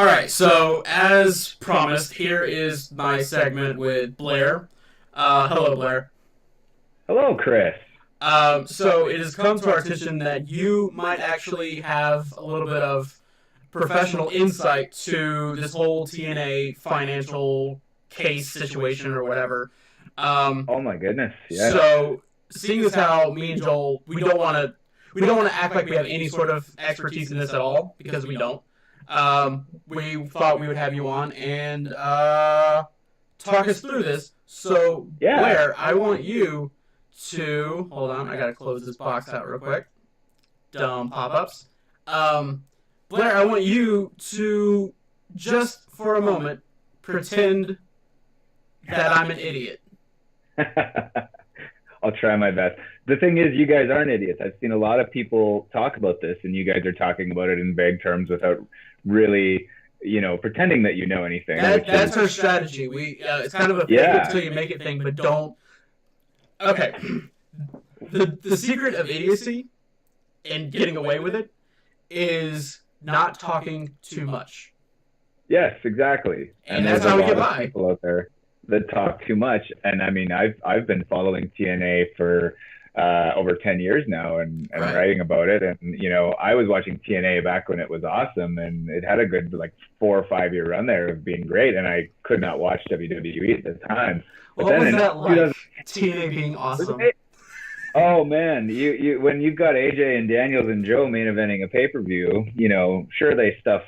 All right, so as promised, here is my segment with Blair. Hello, Blair. Hello, Chris. So it has come to our attention that you might actually have a little bit of professional insight to this whole TNA financial case situation or whatever. Um, Oh my goodness, yes. so seeing as how me and Joel, we don't want to act like we have any sort of expertise in this at all because we don't. We thought we would have you on and talk us through this. So, Yeah. Blair, I want you to hold on. I gotta close this box out real quick. Dumb pop-ups. Um, Blair, I want you to just for a moment pretend that I'm an idiot. I'll try my best. The thing is, you guys aren't idiots. I've seen a lot of people talk about this, and you guys are talking about it in vague terms without really, pretending that you know anything. That's our strategy. It's kind of a fake it till you make it thing, but don't. Okay. The secret of idiocy and getting away with it is not talking too much. Yes, exactly. And that's how we get by. People out there that talk too much, and I mean, I've been following TNA for over 10 years now, and Right. writing about it, and I was watching TNA back when it was awesome, and it had a good like 4 or 5 year run there of being great, and I could not watch WWE at the time. But What then was in that like? 2000 TNA being awesome. Oh man, you when you've got AJ and Daniels and Joe main eventing a pay-per-view, sure they stuff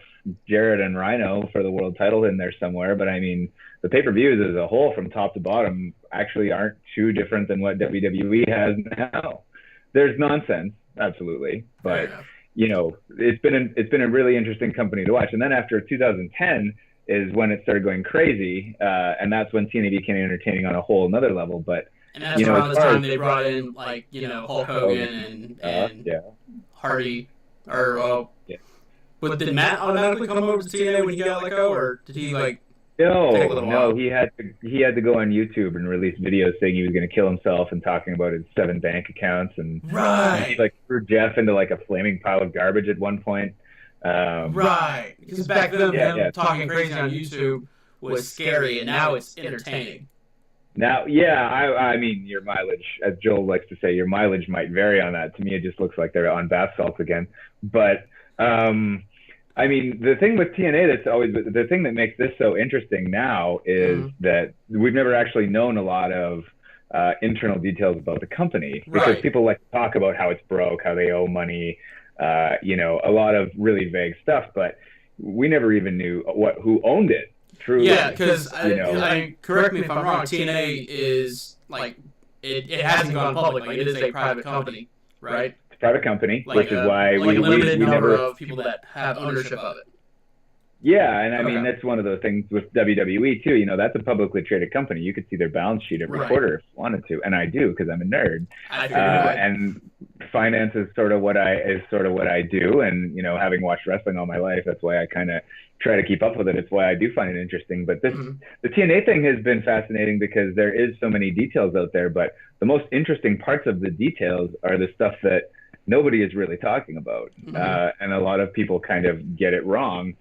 Jarrett and Rhino for the world title in there somewhere, but I mean the pay-per-views as a whole from top to bottom actually aren't too different than what WWE has now. There's nonsense, absolutely, but it's been a really interesting company to watch. And then after 2010 is when it started going crazy, and that's when TNA became entertaining on a whole another level. But And that's around the time they brought in Hulk Hogan and yeah. Hardy or Yeah. but did Matt automatically come over to TNA when he got let go, or did he take a No, little while? he had to go on YouTube and release videos saying he was going to kill himself and talking about his 7 bank accounts, and he Right. like threw Jeff into like a flaming pile of garbage at one point. Right. Because back then Yeah. talking crazy on YouTube was scary, and now it's entertaining. Now, yeah, I mean, your mileage, as Joel likes to say, your mileage might vary on that. To me, it just looks like they're on bath salts again. But I mean, the thing with TNA that's always the thing that makes this so interesting now is that we've never actually known a lot of internal details about the company, because Right. people like to talk about how it's broke, how they owe money, a lot of really vague stuff, but we never even knew who owned it. Truly. Yeah, because correct me if I'm wrong. TNA TNA is like it hasn't gone public. Like it is a private company, right? It's a private company, Like which is why like a limited we number never. of people that have ownership of it. Yeah, and I mean Okay. that's one of the things with WWE too. That's a publicly traded company. You could see their balance sheet every Right. quarter if you wanted to, and I do because I'm a nerd. I figured it would. And finance is sort of what I do, and having watched wrestling all my life, that's why I kind of try to keep up with it. It's why I do find it interesting. But the TNA thing has been fascinating because there is so many details out there, but the most interesting parts of the details are the stuff that nobody is really talking about, and a lot of people kind of get it wrong.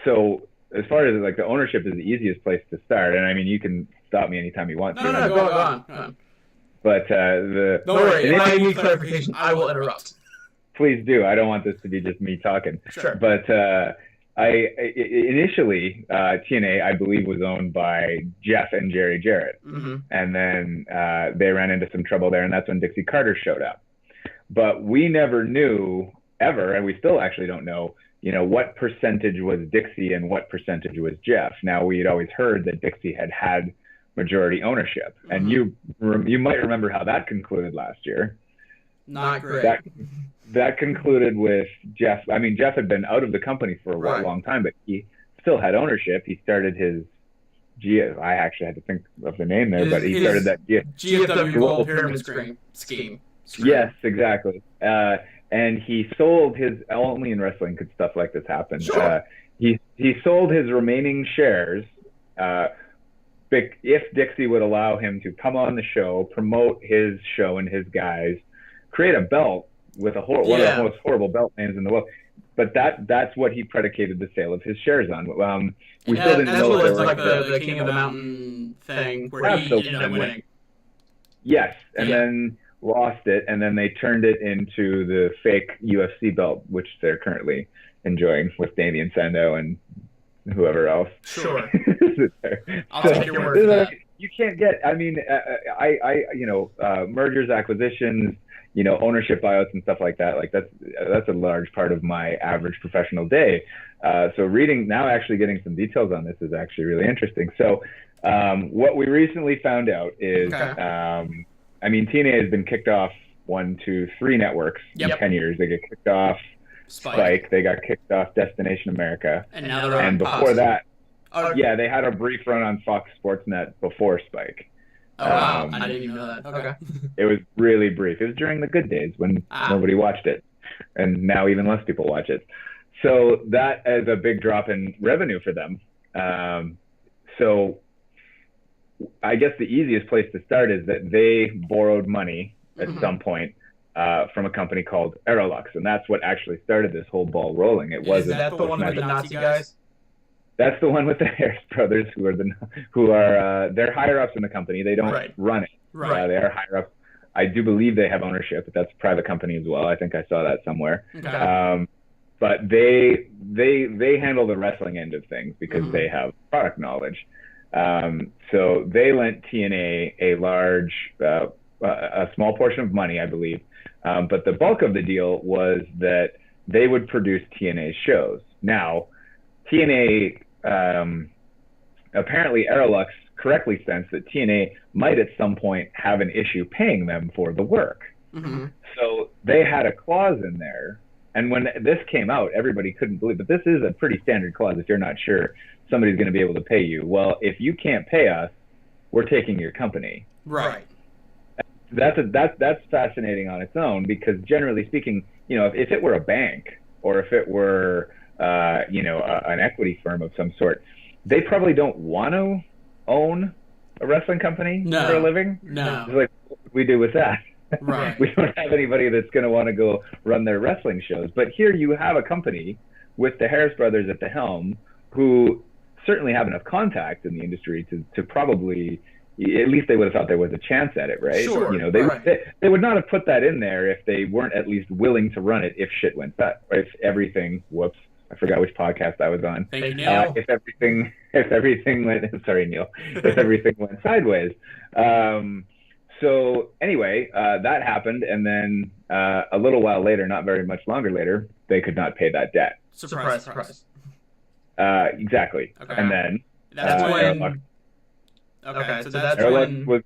So as far as like the ownership is the easiest place to start, and I mean you can stop me anytime you want to. No, go on. But Don't worry. If I need clarification, I will interrupt. please do. I don't want this to be just me talking. Sure. But initially TNA I believe was owned by Jeff and Jerry Jarrett, and then they ran into some trouble there, and that's when Dixie Carter showed up. But we never knew ever, and we still actually don't know, what percentage was Dixie and what percentage was Jeff. Now, we had always heard that Dixie had majority ownership, and you might remember how that concluded last year. Not great. That concluded with Jeff. I mean, Jeff had been out of the company for a long time, but he still had ownership. He started his I actually had to think of the name there, but he started that GFW Gold Pyramid Scheme. Yes, exactly. And he sold his, only in wrestling could stuff like this happen. Sure. He sold his remaining shares if Dixie would allow him to come on the show, promote his show and his guys, create a belt with one of the most horrible belt names in the world. but that's what he predicated the sale of his shares on. We And still didn't that's know what if there was were like the King of the Mountain thing where he Absolutely. ended up winning. Yes, and Yeah. then lost it, and then they turned it into the fake UFC belt, which they're currently enjoying with Damian Sandow and whoever else. Sure. I'll So, take your word for that. you can't get. I mean, mergers, acquisitions, ownership buyouts and stuff like that. Like that's a large part of my average professional day. So actually getting some details on this is actually really interesting. So, what we recently found out is, Okay. I mean, TNA has been kicked off 1, 2, 3 networks in 10 years. They get kicked off Spike. They got kicked off Destination America. And now they're on And before Fox. that, yeah, they had a brief run on Fox Sports Net before Spike. Oh, wow. I didn't even know that. Okay. It was really brief. It was during the good days when nobody watched it. And now even less people watch it. So that is a big drop in revenue for them. So I guess the easiest place to start is that they borrowed money at some point from a company called Aerolux, and that's what actually started this whole ball rolling. Is that the one with the Nazi guys? That's the one with the Harris brothers, who are they're higher ups in the company. They don't run it. Right. They are higher ups. I do believe they have ownership, but that's a private company as well. I think I saw that somewhere. Okay. But they handle the wrestling end of things because they have product knowledge. So they lent TNA a small portion of money, I believe. But the bulk of the deal was that they would produce TNA shows. Now, TNA, apparently Aerolux correctly sensed that TNA might at some point have an issue paying them for the work. So they had a clause in there. And when this came out, everybody couldn't believe it. But this is a pretty standard clause if you're not sure somebody's going to be able to pay you. Well, if you can't pay us, we're taking your company. Right. That's fascinating on its own because generally speaking, if it were a bank or if it were an equity firm of some sort, they probably don't want to own a wrestling company for a living. No. It's like, what would we do with that? Right. We don't have anybody that's going to want to go run their wrestling shows. But here you have a company with the Harris brothers at the helm who certainly have enough contacts in the industry to probably, at least they would have thought there was a chance at it, right? Sure. They would not have put that in there if they weren't at least willing to run it if shit went bad. Right? If everything, I forgot which podcast I was on. Thank you, Neil. If everything went, sorry, Neil, if everything went sideways. So anyway, that happened, and then a little while later, not very much longer later, they could not pay that debt. Surprise. Exactly. Okay. And then that's when. So that's when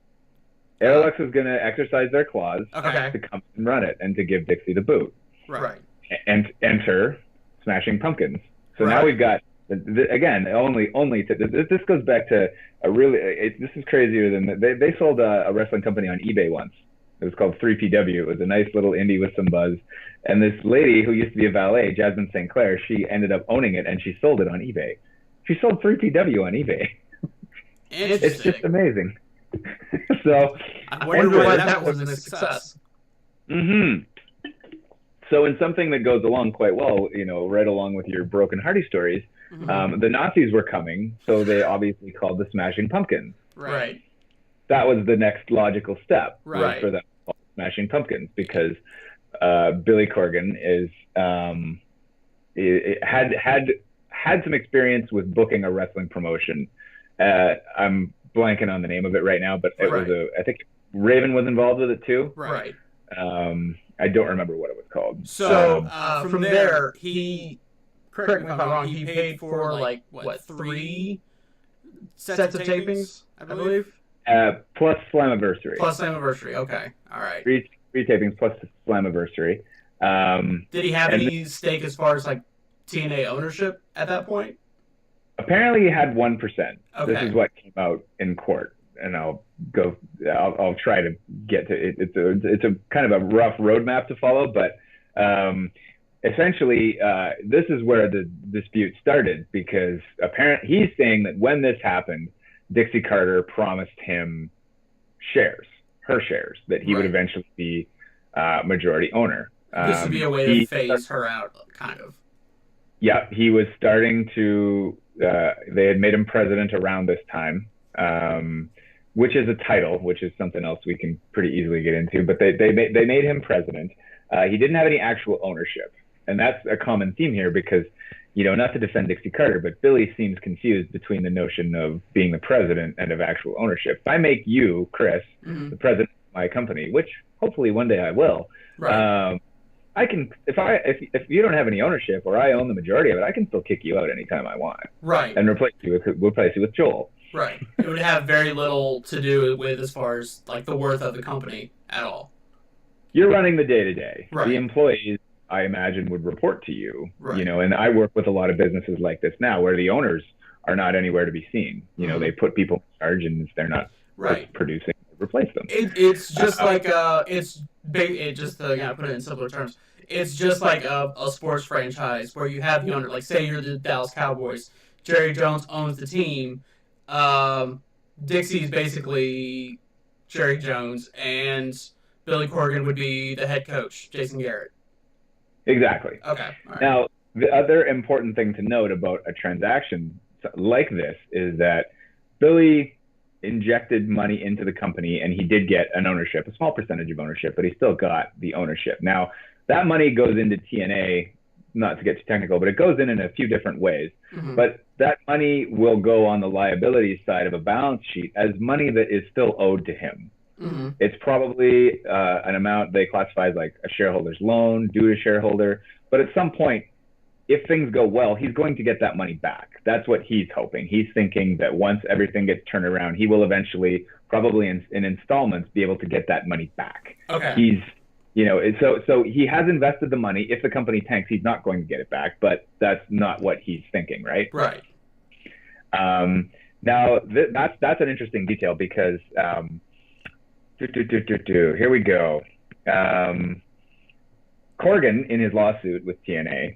Aerolux was going to exercise their clause to come and run it and to give Dixie the boot. Right. And enter Smashing Pumpkins. So now we've got again this goes back to this is crazier than they sold a wrestling company on eBay once. It was called 3PW. It was a nice little indie with some buzz. And this lady who used to be a valet, Jasmine St. Clair, she ended up owning it and she sold it on eBay. She sold 3PW on eBay. It's just amazing. So I wonder why that wasn't a success. So in something that goes along quite well, right along with your Broken Hardy stories, the Nazis were coming, so they obviously called the Smashing Pumpkins. Right. That was the next logical step right. for them to call Smashing Pumpkins because Billy Corgan had some experience with booking a wrestling promotion. I'm blanking on the name of it right now, but it was I think Raven was involved with it too. Right. I don't remember what it was called. So from there, correct me if I'm wrong, he paid for like, 3 sets of tapings, I believe? Plus Slammiversary. Okay. All right. 3 tapings plus Slammiversary. Did he have any stake as far as like TNA ownership at that point? Apparently he had 1%. Okay. This is what came out in court. And I'll try to get to it. It's a kind of a rough roadmap to follow, but essentially this is where the dispute started because apparently he's saying that when this happened, Dixie Carter promised him her shares, that he would eventually be majority owner. This would be a way to phase her out, kind of. Yeah, he was starting to. They had made him president around this time, which is a title, which is something else we can pretty easily get into. But they made him president. He didn't have any actual ownership, and that's a common theme here because, not to defend Dixie Carter, but Billy seems confused between the notion of being the president and of actual ownership. If I make you, Chris, Mm-hmm. the president of my company, which hopefully one day I will. Right. I can if you don't have any ownership or I own the majority of it, I can still kick you out anytime I want Right. and replace you with Joel. Right. It would have very little to do with as far as like the worth of the company at all. You're running the day to day. Right. The employees, I imagine, would report to you. Right. And I work with a lot of businesses like this now where the owners are not anywhere to be seen. Mhm. They put people in charge, and if they're not Right. producing, replace them. It's just like it's big. It just put it in simpler terms. It's just like a sports franchise where you have the owner. Like say you're the Dallas Cowboys. Jerry Jones owns the team. Dixie's basically Jerry Jones, and Billy Corgan would be the head coach, Jason Garrett. Exactly. Okay. All right. Now, the other important thing to note about a transaction like this is that Billy injected money into the company and he did get an ownership, a small percentage of ownership, but he still got the ownership. Now, that money goes into TNA, not to get too technical, but it goes in a few different ways. Mm-hmm. But that money will go on the liabilities side of a balance sheet as money that is still owed to him. Mm-hmm. It's probably an amount they classify as like a shareholder's loan due to shareholder. But at some point, if things go well, he's going to get that money back. That's what he's hoping. He's thinking that once everything gets turned around, he will eventually, probably in installments, be able to get that money back. Okay. He's, so he has invested the money. If the company tanks, he's not going to get it back, but that's not what he's thinking, right? Right. Now, that's an interesting detail because here we go. Corgan, in his lawsuit with TNA,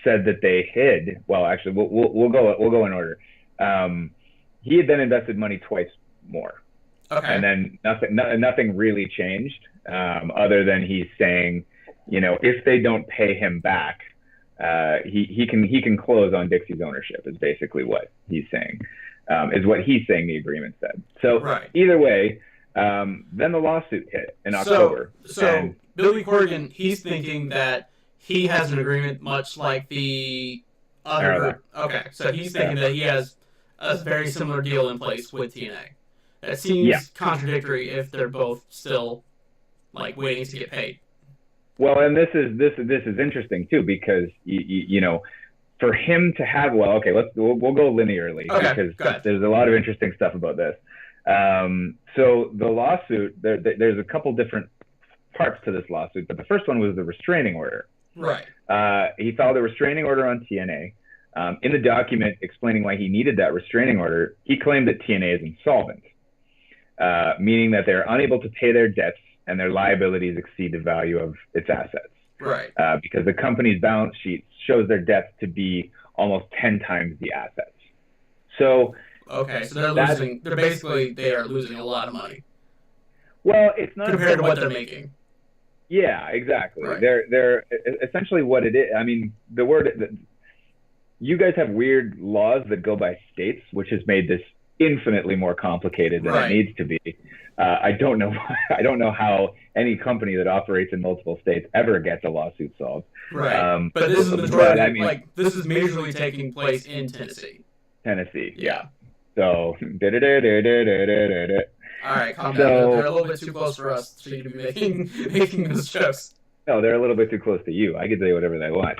said that they hid. Well, actually, we'll go in order. He had then invested money twice more, Okay. and then nothing really changed, other than he's saying, if they don't pay him back, he can close on Dixie's ownership. Is basically what he's saying. Is what he's saying the agreement said. So Right. either way, then the lawsuit hit in October. So Billy Corgan, he's thinking that he has an agreement much like the other group. Okay, so he's thinking that he has a very similar deal in place with TNA. That seems contradictory if they're both still like waiting to get paid. Well, and this is interesting too because for him to have we'll go linearly because there's a lot of interesting stuff about this. So the lawsuit, there's a couple different parts to this lawsuit, but the first one was the restraining order. Right. He filed a restraining order on TNA. In the document explaining why he needed that restraining order, he claimed that TNA is insolvent, meaning that they're unable to pay their debts and their liabilities exceed the value of its assets. Right. Because the company's balance sheet shows their debts to be almost 10 times the assets. So okay, so they're losing. They are losing a lot of money. Well, it's not compared to what they're making. Yeah, exactly. Right. They're essentially what it is. I mean, you guys have weird laws that go by states, which has made this infinitely more complicated than it needs to be. I don't know how any company that operates in multiple states ever gets a lawsuit solved. Right. But this is the majority. This is majorly taking place in Tennessee. Tennessee. Yeah. So. All right, calm down. They're a little bit too close for us for you to be making those jokes. No, they're a little bit too close to you. I can say whatever they want.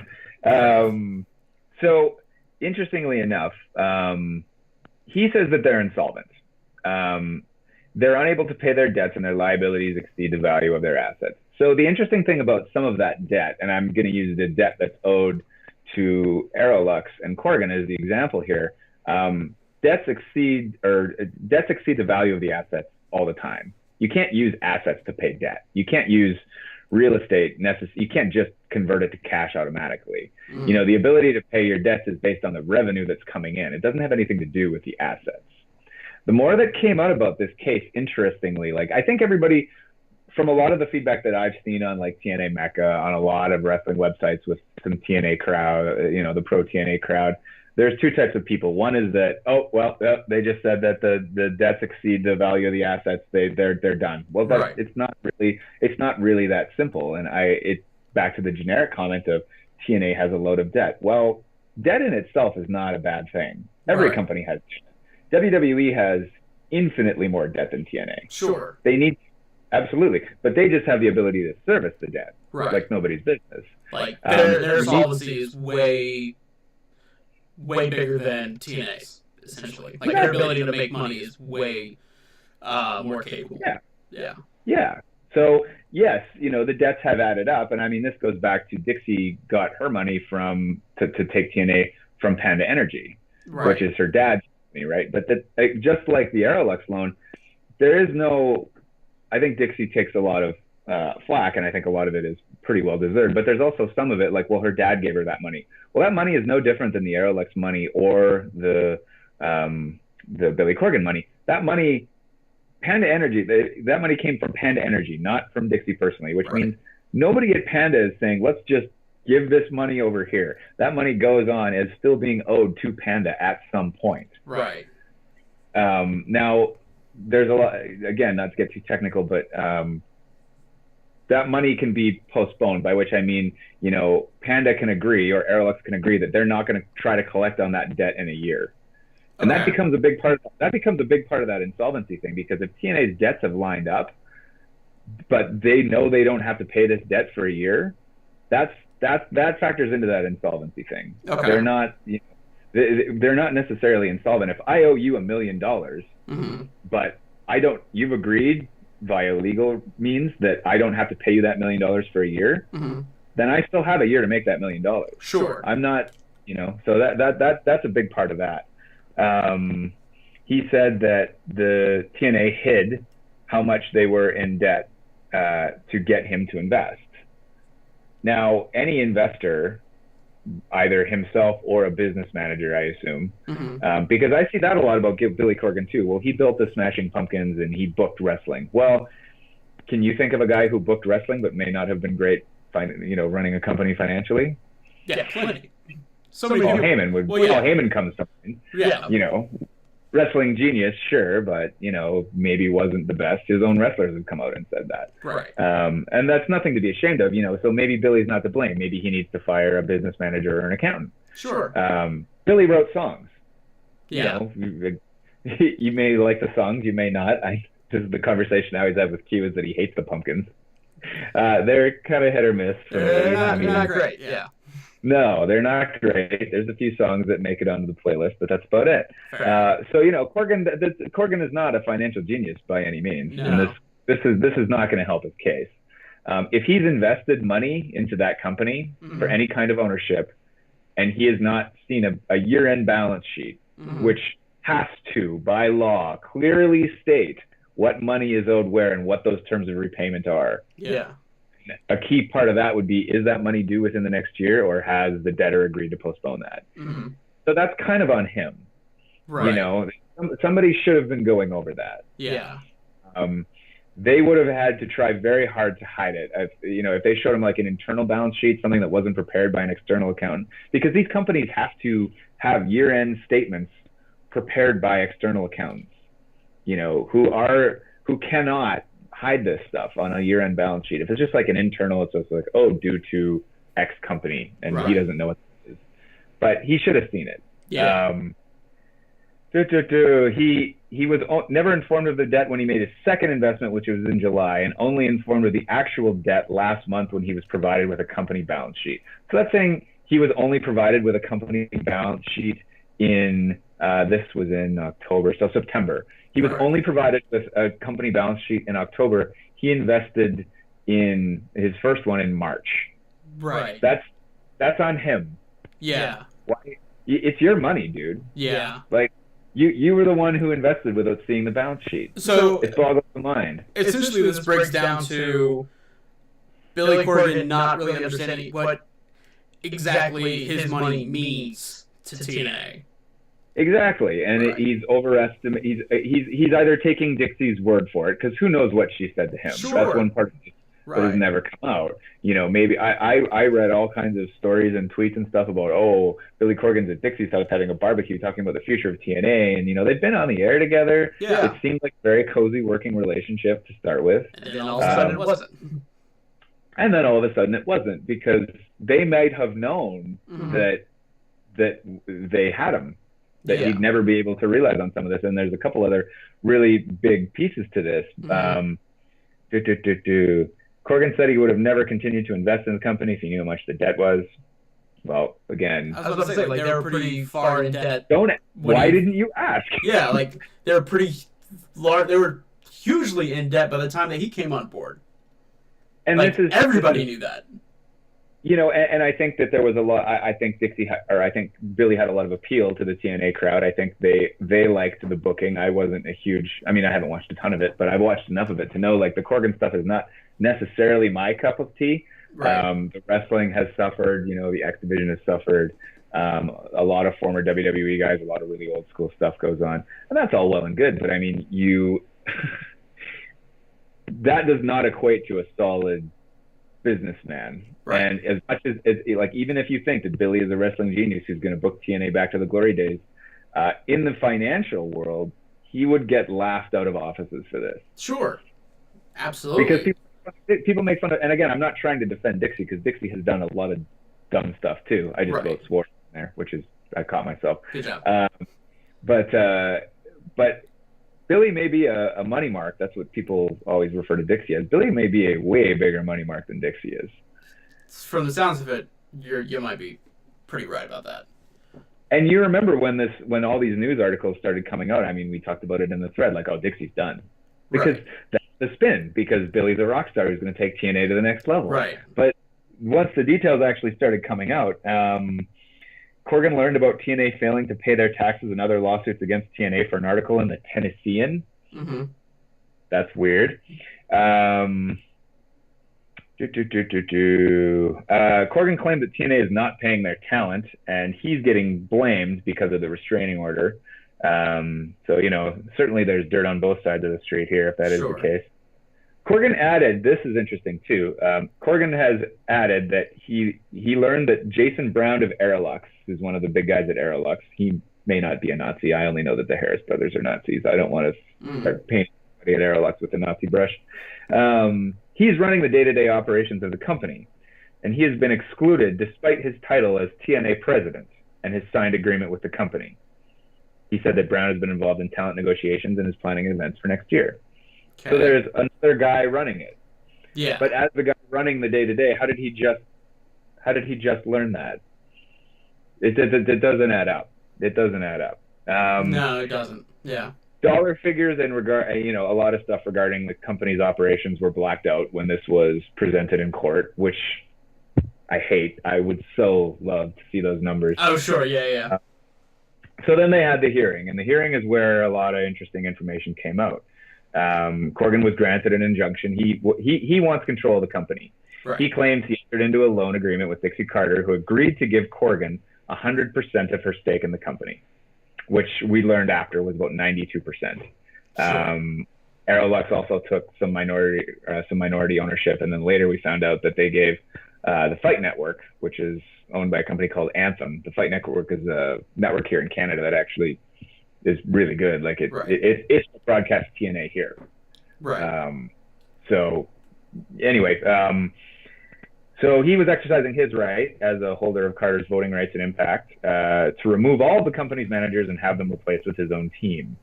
So, interestingly enough, he says that they're insolvent. They're unable to pay their debts and their liabilities exceed the value of their assets. So the interesting thing about some of that debt, and I'm going to use the debt that's owed to Aerolux and Corgan as the example here, debts exceed the value of the assets all the time. You can't use assets to pay debt. You can't use real estate. You can't just convert it to cash automatically. Mm. The ability to pay your debts is based on the revenue that's coming in. It doesn't have anything to do with the assets. The more that came out about this case, interestingly, I think everybody from a lot of the feedback that I've seen on like TNA Mecca, on a lot of wrestling websites with some TNA crowd, the pro TNA crowd, there's two types of people. One is that, they just said that the debts exceed the value of the assets. They're done. Well, Right. it's not really that simple. And it's back to the generic comment of TNA has a load of debt. Well, debt in itself is not a bad thing. Every Right. company has debt. WWE has infinitely more debt than TNA. Sure. They need, absolutely, but they just have the ability to service the debt, Right. like nobody's business. Like their solvency is way bigger than TNA's, essentially. Like their ability to make money is way more capable. Yeah. So yes, the debts have added up, and I mean this goes back to Dixie got her money to take TNA from Panda Energy, Right. which is her dad's money, right? But just like the Aerolux loan, there is no. I think Dixie takes a lot of flack, and I think a lot of it is pretty well deserved. But there's also some of it like, well, her dad gave her that money. Well, that money is no different than the Aerolux money or the Billy Corgan money. That money, Panda Energy, that money came from Panda Energy, not from Dixie personally, which means nobody at Panda is saying, let's just give this money over here. That money goes on as still being owed to Panda at some point. Right. Now, there's a lot, again, not to get too technical, but that money can be postponed, by which I mean, Panda can agree or Aerolux can agree that they're not going to try to collect on that debt in a year. And that becomes a big part of that insolvency thing, because if TNA's debts have lined up, but they know they don't have to pay this debt for a year, that factors into that insolvency thing. Okay. They're not necessarily insolvent. If I owe you $1 million, mm-hmm. but you've agreed via legal means that I don't have to pay you that $1 million for a year, mm-hmm. then I still have a year to make that $1 million. Sure. I'm not, so that's a big part of that. He said that the TNA hid how much they were in debt to get him to invest. Now, any investor, either himself or a business manager, I assume, mm-hmm. Because I see that a lot about Billy Corgan too. Well, he built the Smashing Pumpkins and he booked wrestling. Well, can you think of a guy who booked wrestling but may not have been great, running a company financially? Yeah, plenty. Paul Heyman would. Paul Heyman comes to mind. Yeah. Wrestling genius, sure, but maybe wasn't the best. His own wrestlers have come out and said that. Right. And that's nothing to be ashamed of. So maybe Billy's not to blame. Maybe he needs to fire a business manager or an accountant. Sure. Billy wrote songs. Yeah. You may like the songs, you may not. This is the conversation I always have with Q, is that he hates the Pumpkins. They're kind of hit or miss. They're not great. Yeah. No, they're not great. There's a few songs that make it onto the playlist, but that's about it. Corgan is not a financial genius by any means, no. And this is not going to help his case. If he's invested money into that company mm-hmm. for any kind of ownership, and he has not seen a year-end balance sheet, mm-hmm. which has to, by law, clearly state what money is owed where and what those terms of repayment are. Yeah. A key part of that would be, is that money due within the next year, or has the debtor agreed to postpone that? Mm-hmm. So that's kind of on him. Right. Somebody should have been going over that. Yeah. They would have had to try very hard to hide it. If they showed him like an internal balance sheet, something that wasn't prepared by an external accountant, because these companies have to have year-end statements prepared by external accountants, who cannot hide this stuff on a year-end balance sheet. If it's just like an internal, it's just like, due to X company, and he doesn't know what it is. But he should have seen it. Yeah. He was never informed of the debt when he made his second investment, which was in July, and only informed of the actual debt last month when he was provided with a company balance sheet. So that's saying he was only provided with a company balance sheet this was in October, so September. He was only provided with a company balance sheet in October. He invested in his first one in March. Right. That's on him. Yeah. Why? It's your money, dude. Yeah. Like, you were the one who invested without seeing the balance sheet. So it boggles the mind. Essentially, this breaks down to Billy Corgan not really understanding what exactly his money means to TNA. Exactly, and Right. he's overestimating. He's either taking Dixie's word for it, because who knows what she said to him. Sure. That's one part that has Right. never come out. Maybe I read all kinds of stories and tweets and stuff about, Billy Corgan's at Dixie's house having a barbecue, talking about the future of TNA, and they've been on the air together. Yeah. It seemed like a very cozy working relationship to start with. And then all of a sudden it wasn't. And then all of a sudden it wasn't, because they might have known that they had him, that he'd never be able to realize on some of this. And there's a couple other really big pieces to this. Corgan said he would have never continued to invest in the company if he knew how much the debt was. Well, again, I was about to say, like, they were pretty far in debt. Why didn't you ask? Yeah, like, they were pretty large. They were hugely in debt by the time that he came on board. And like, everybody knew that. And I think that there was a lot. I think I think Billy had a lot of appeal to the TNA crowd. I think they liked the booking. I wasn't a huge. I mean, I haven't watched a ton of it, but I've watched enough of it to know, like, the Corgan stuff is not necessarily my cup of tea. Right. The wrestling has suffered. The X Division has suffered. A lot of former WWE guys, a lot of really old school stuff goes on, and that's all well and good. But I mean, that does not equate to a solid businessman. Right. And as much as like, even if you think that Billy is a wrestling genius who's going to book TNA back to the glory days, in the financial world, he would get laughed out of offices for this. Sure, absolutely. Because people make fun of, and again, I'm not trying to defend Dixie, because Dixie has done a lot of dumb stuff too. I just wrote swore in there, which is, I caught myself. Good job. But Billy may be a money mark. That's what people always refer to Dixie as. Billy may be a way bigger money mark than Dixie is. From the sounds of it, you might be pretty right about that. And you remember when all these news articles started coming out, I mean, we talked about it in the thread, like, Dixie's done. Because that's the spin, because Billy's a rock star who's going to take TNA to the next level. Right. But once the details actually started coming out, Corgan learned about TNA failing to pay their taxes and other lawsuits against TNA for an article in the Tennessean. Mm-hmm. That's weird. Corgan claimed that TNA is not paying their talent, and he's getting blamed because of the restraining order. So, certainly there's dirt on both sides of the street here, if that is the case. Corgan added, this is interesting too. Corgan has added that he learned that Jason Brown of Aerolux, who's one of the big guys at Aerolux, he may not be a Nazi. I only know that the Harris brothers are Nazis. I don't want to start painting somebody at Aerolux with a Nazi brush. He's running the day-to-day operations of the company, and he has been excluded despite his title as TNA president and his signed agreement with the company. He said that Brown has been involved in talent negotiations and is planning events for next year. Okay. So there's another guy running it. Yeah. But as the guy running the day-to-day, how did he just learn that? It doesn't add up. It doesn't add up. No, it doesn't. Yeah. Dollar figures and a lot of stuff regarding the company's operations were blacked out when this was presented in court, which I hate. I would so love to see those numbers. Oh, sure. Yeah. So then they had the hearing, and the hearing is where a lot of interesting information came out. Corgan was granted an injunction. He wants control of the company. Right. He claims he entered into a loan agreement with Dixie Carter, who agreed to give Corgan 100% of her stake in the company, which we learned after was about 92%. Sure. Aerolux also took some minority ownership, and then later we found out that they gave the Fight Network, which is owned by a company called Anthem. The Fight Network is a network here in Canada that actually is really good. Like it's broadcast TNA here. Right. So anyway, so he was exercising his right as a holder of Carter's voting rights and Impact to remove all of the company's managers and have them replaced with his own team.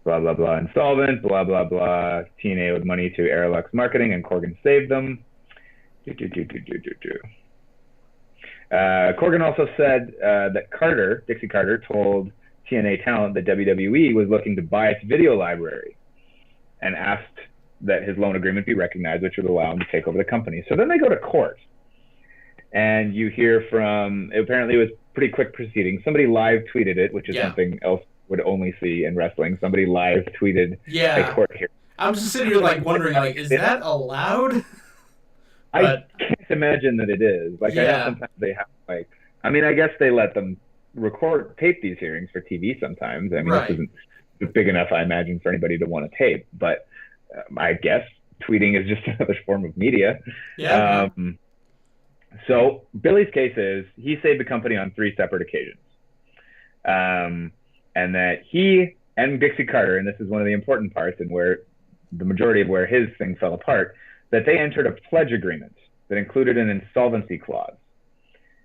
Blah, blah, blah. Insolvent, blah, blah, blah. TNA owed money to Aerolux Marketing, and Corgan saved them. Corgan also said that Dixie Carter, told TNA talent that WWE was looking to buy its video library and asked that his loan agreement be recognized, which would allow him to take over the company. So then they go to court, and you hear from, apparently it was pretty quick proceedings. Somebody live tweeted it, which is something else would only see in wrestling. Somebody live tweeted a court hearing. I'm just sitting here wondering, is that allowed? I can't imagine that it is. I know sometimes they have I guess they let them tape these hearings for TV sometimes. I mean, Right. this isn't big enough, I imagine, for anybody to want to tape. But I guess tweeting is just another form of media. Yeah. So Billy's case is he saved the company on 3 separate occasions. And that he and Dixie Carter, and this is one of the important parts and where the majority of where his thing fell apart, that they entered a pledge agreement that included an insolvency clause,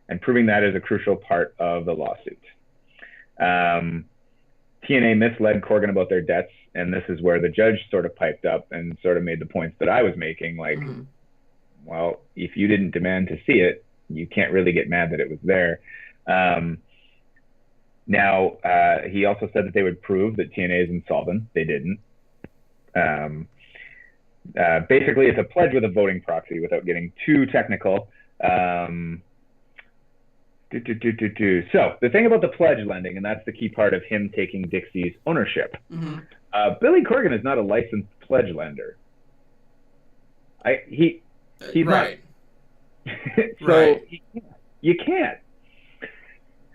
and proving that is a crucial part of the lawsuit. TNA misled Corgan about their debts, and this is where the judge sort of piped up and sort of made the points that I was making, like, well, if you didn't demand to see it, you can't really get mad that it was there. Now, he also said that they would prove that TNA is insolvent. They didn't. Basically, it's a pledge with a voting proxy without getting too technical. So the thing about the pledge lending, and that's the key part of him taking Dixie's ownership. Billy Corgan is not a licensed pledge lender. He's right. not. So you can't.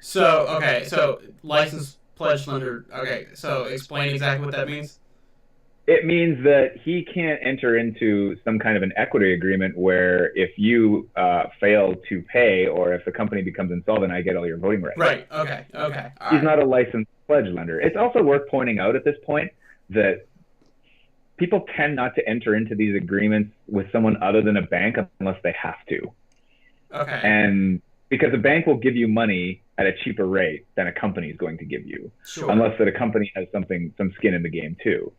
So, okay, so licensed pledge lender. Okay, so explain exactly what that means. It means that he can't enter into some kind of an equity agreement where if you fail to pay or if the company becomes insolvent, I get all your voting rights. Right, okay. He's not a licensed pledge lender. It's also worth pointing out at this point that people tend not to enter into these agreements with someone other than a bank unless they have to. Okay. And because a bank will give you money at a cheaper rate than a company is going to give you, unless that a company has some skin in the game too.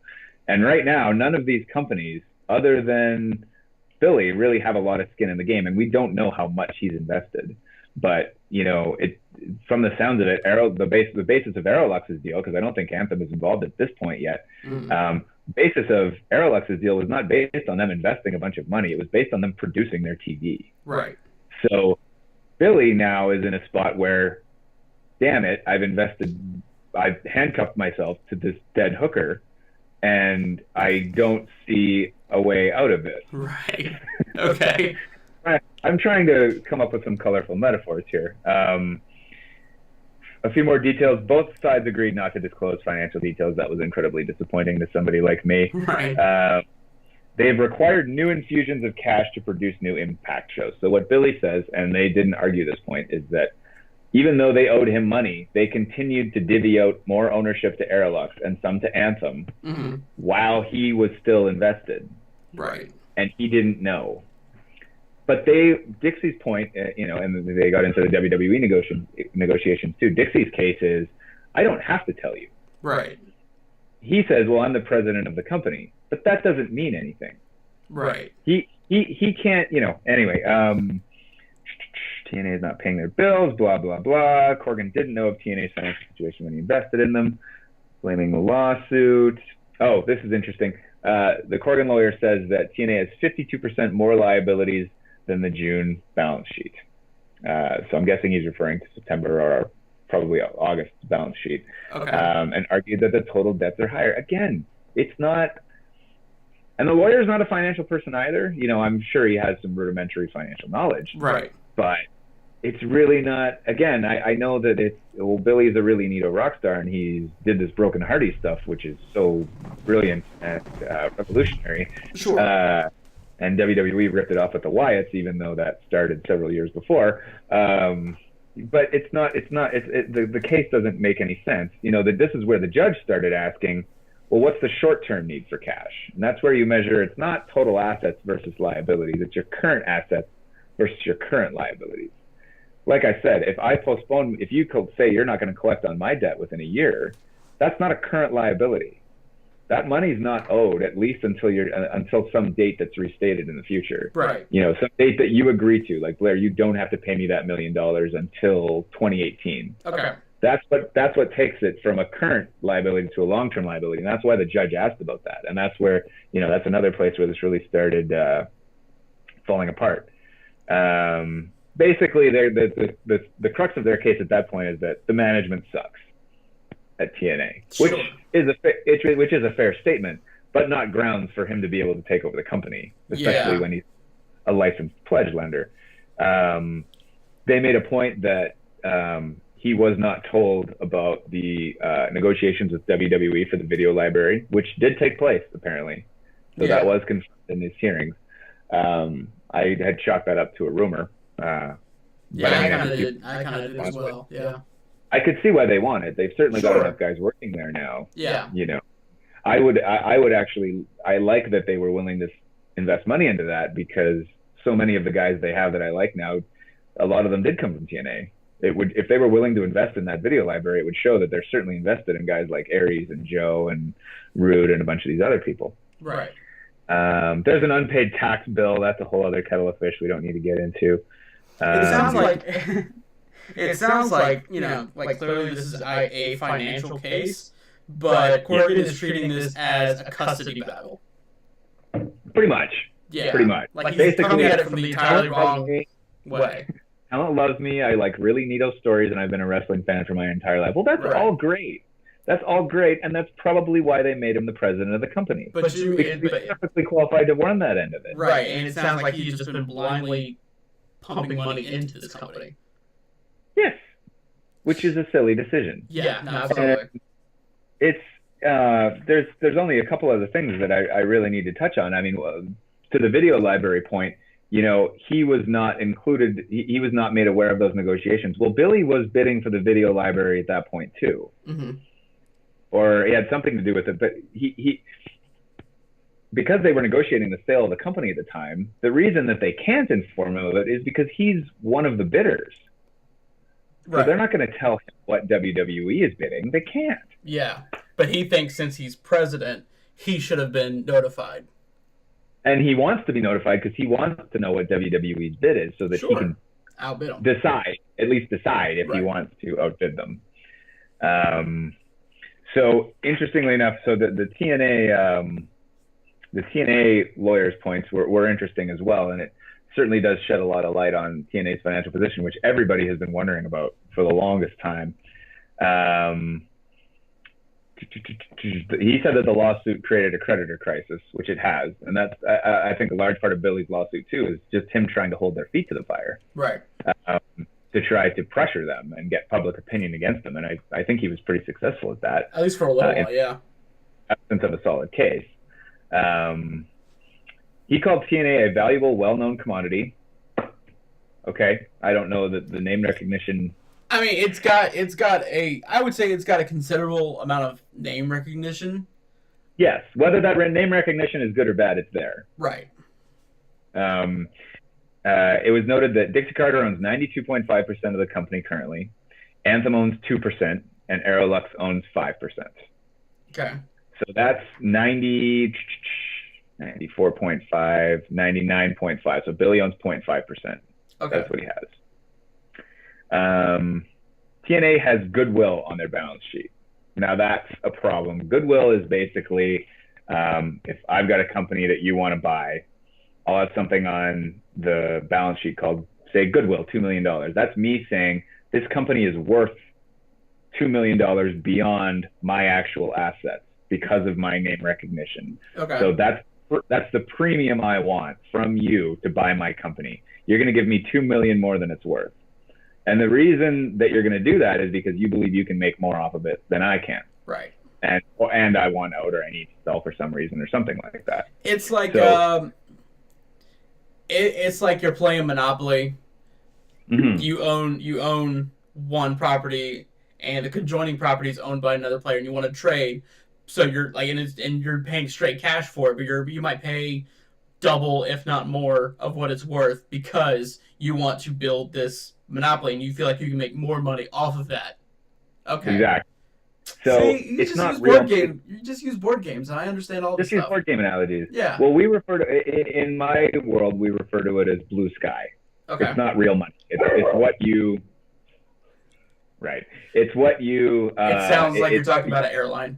And right now, none of these companies, other than Billy, really have a lot of skin in the game, and we don't know how much he's invested. But from the sounds of it, the basis of Aerolux's deal, because I don't think Anthem is involved at this point yet. Basis of Aerolux's deal was not based on them investing a bunch of money; it was based on them producing their TV. Right. So Billy now is in a spot where, damn it, I've handcuffed myself to this dead hooker, and I don't see a way out of it. Right. Okay. I'm trying to come up with some colorful metaphors here. A few more details. Both sides agreed not to disclose financial details. That was incredibly disappointing to somebody like me. Right. They've required new infusions of cash to produce new Impact shows. So what Billy says, and they didn't argue this point, is that even though they owed him money, they continued to divvy out more ownership to Aerolux and some to Anthem while he was still invested. Right. And he didn't know. But Dixie's point, and they got into the WWE negotiations too. Dixie's case is, I don't have to tell you. Right. He says, well, I'm the president of the company, but that doesn't mean anything. Right. He can't, anyway, TNA is not paying their bills, blah, blah, blah. Corgan didn't know of TNA's financial situation when he invested in them, blaming the lawsuit. Oh, this is interesting. The Corgan lawyer says that TNA has 52% more liabilities than the June balance sheet. So I'm guessing he's referring to September or probably August balance sheet. Okay. And argued that the total debts are higher. Again, it's not, and the lawyer's not a financial person either. I'm sure he has some rudimentary financial knowledge. Right. But it's really not, again, I know that Billy's a really neato rock star and he did this Broken Hardy stuff, which is so brilliant and revolutionary. Sure. And WWE ripped it off at the Wyatts, even though that started several years before. But the case doesn't make any sense. This is where the judge started asking, well, what's the short-term need for cash? And that's where you measure, it's not total assets versus liabilities, it's your current assets versus your current liabilities. Like I said, if you say you're not going to collect on my debt within a year, that's not a current liability. That money's not owed, at least until some date that's restated in the future. Right. Some date that you agree to. Like, Blair, you don't have to pay me that $1 million until 2018. Okay. That's what takes it from a current liability to a long-term liability, and that's why the judge asked about that. And that's where, that's another place where this really started falling apart. Basically, the crux of their case at that point is that the management sucks at TNA, Sure. which is a fair statement, but not grounds for him to be able to take over the company, especially when he's a licensed pledge lender. They made a point that he was not told about the negotiations with WWE for the video library, which did take place apparently. So that was confirmed in these hearings. I had chalked that up to a rumor. I kind of did. I kind of did as well. Yeah. I could see why they want it. They've certainly got enough guys working there now. Yeah. You know, I would actually, I like that they were willing to invest money into that, because so many of the guys they have that I like now, a lot of them did come from TNA. It would, if they were willing to invest in that video library, it would show that they're certainly invested in guys like Aries and Joe and Rude and a bunch of these other people. Right. There's an unpaid tax bill. That's a whole other kettle of fish we don't need to get into. It sounds like it sounds like, you know, like clearly this is a financial case, but Corgan is treating this as a custody battle. Pretty much. Yeah. Pretty much. Like he's coming at it from the entirely wrong way. Talent loves me. I like really neato stories, and I've been a wrestling fan for my entire life. Well, that's all great. That's all great, and that's probably why they made him the president of the company. But he's perfectly qualified to run that end of it. Right, and it sounds like he's just been blindly pumping money into this company. Yes, which is a silly decision. Yeah, no, absolutely. It's there's only a couple other things that I really need to touch on. I mean, to the video library point, you know, he was not included. He was not made aware of those negotiations. Well, Billy was bidding for the video library at that point too. Mm-hmm. Or he had something to do with it, but he because they were negotiating the sale of the company at the time, the reason that they can't inform him of it is because he's one of the bidders. Right. So they're not going to tell him what WWE is bidding. They can't. Yeah, but he thinks since he's president, he should have been notified. And he wants to be notified because he wants to know what WWE's bid is, so that he can outbid them. At least decide if he wants to outbid them. So interestingly enough, so the TNA lawyers' points were interesting as well, and it certainly does shed a lot of light on TNA's financial position, which everybody has been wondering about for the longest time. He said that the lawsuit created a creditor crisis, which it has, and that's I think a large part of Billy's lawsuit too is just him trying to hold their feet to the fire, right? To try to pressure them and get public opinion against them, and I think he was pretty successful at that. At least for a little while, yeah. Absence of a solid case. He called TNA a valuable, well-known commodity. Okay, I don't know that the name recognition. I mean, I would say it's got a considerable amount of name recognition. Yes, whether that name recognition is good or bad, it's there. Right. It was noted that Dixie Carter owns 92.5% of the company currently. Anthem owns 2%, and Aerolux owns 5%. Okay. So that's 94.5, 99.5. So Billy owns 0.5%. Okay. That's what he has. TNA has goodwill on their balance sheet. Now that's a problem. Goodwill is basically if I've got a company that you want to buy, I'll have something on the balance sheet called, say, goodwill, $2 million. That's me saying this company is worth $2 million beyond my actual assets because of my name recognition. Okay. So that's the premium I want from you to buy my company. You're going to give me $2 million more than it's worth. And the reason that you're going to do that is because you believe you can make more off of it than I can. Right. And I want out, or I need to sell for some reason or something like that. It's like it's like you're playing Monopoly. Mm-hmm. You own one property, and the conjoining property is owned by another player, and you want to trade. So you're like, and you're paying straight cash for it, but you might pay double, if not more, of what it's worth because you want to build this Monopoly, and you feel like you can make more money off of that. Okay. Exactly. So it's not real. You just use board games, and I understand all this stuff. Just use board game analogies. Yeah. Well, we refer to in my world, we refer to it as blue sky. Okay. It's not real money. It's what you. Right. It's what you. It sounds like you're talking about an airline.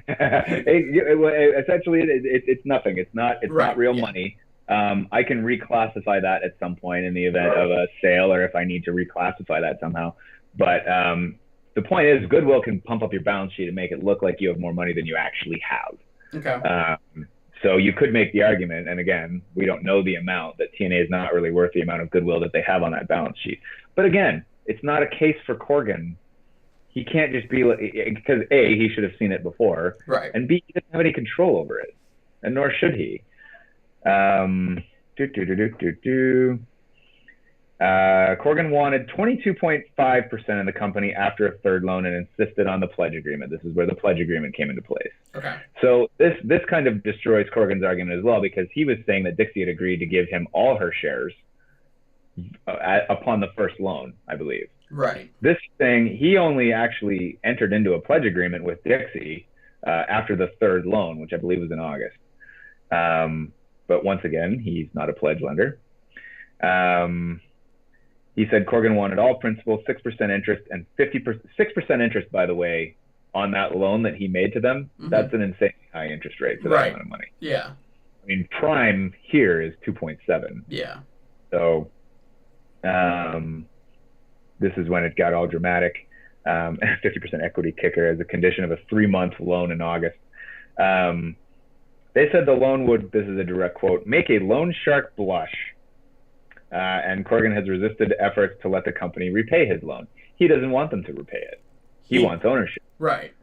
Essentially, it's nothing. It's not real money. I can reclassify that at some point in the event of a sale, or if I need to reclassify that somehow. But the point is, goodwill can pump up your balance sheet and make it look like you have more money than you actually have. Okay. So you could make the argument, and again, we don't know the amount, that TNA is not really worth the amount of goodwill that they have on that balance sheet. But again, It's not a case for Corgan. He can't just be like, because A, he should have seen it before, Right. and B, he doesn't have any control over it, and nor should he. Corgan wanted 22.5% of the company after a third loan and insisted on the pledge agreement. This is where the pledge agreement came into place. Okay. So this kind of destroys Corgan's argument as well, because he was saying that Dixie had agreed to give him all her shares upon the first loan, I believe. Right. This thing, he only actually entered into a pledge agreement with Dixie after the third loan, which I believe was in August. But once again, he's not a pledge lender. He said Corgan wanted all principal, 6% interest, and 6% interest, by the way, on that loan that he made to them. Mm-hmm. That's an insanely high interest rate for that amount of money. Yeah. I mean, prime here is 2.7. Yeah. So this is when it got all dramatic. 50% equity kicker as a condition of a 3-month loan in August. They said the loan would, this is a direct quote, make a loan shark blush. And Corgan has resisted efforts to let the company repay his loan. He doesn't want them to repay it. He wants ownership. Right.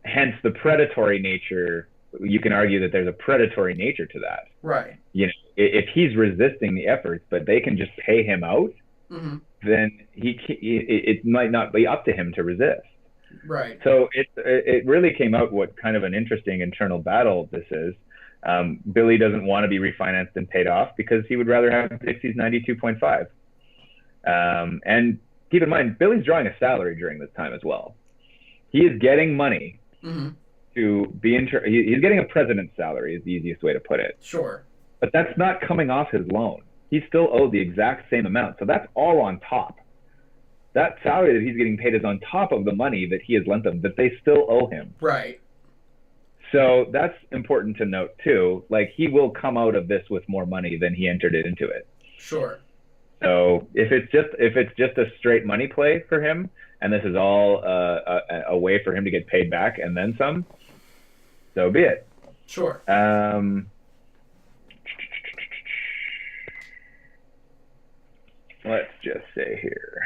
Hence the predatory nature. You can argue that there's a predatory nature to that. Right. You know, if he's resisting the efforts, but they can just pay him out, mm-hmm. then it might not be up to him to resist. Right. So it really came out what kind of an interesting internal battle this is. Billy doesn't want to be refinanced and paid off because he would rather have Dixie's 92.5. And keep in mind, Billy's drawing a salary during this time as well. He is getting money mm-hmm. to be he's getting a president's salary is the easiest way to put it. Sure. But that's not coming off his loan. He's still owed the exact same amount. So that's all on top. That salary that he's getting paid is on top of the money that he has lent them, that they still owe him. Right. So that's important to note too. Like, he will come out of this with more money than he entered it into it. Sure. So if it's just a straight money play for him, and this is all a way for him to get paid back and then some, so be it. Sure. Let's just say here.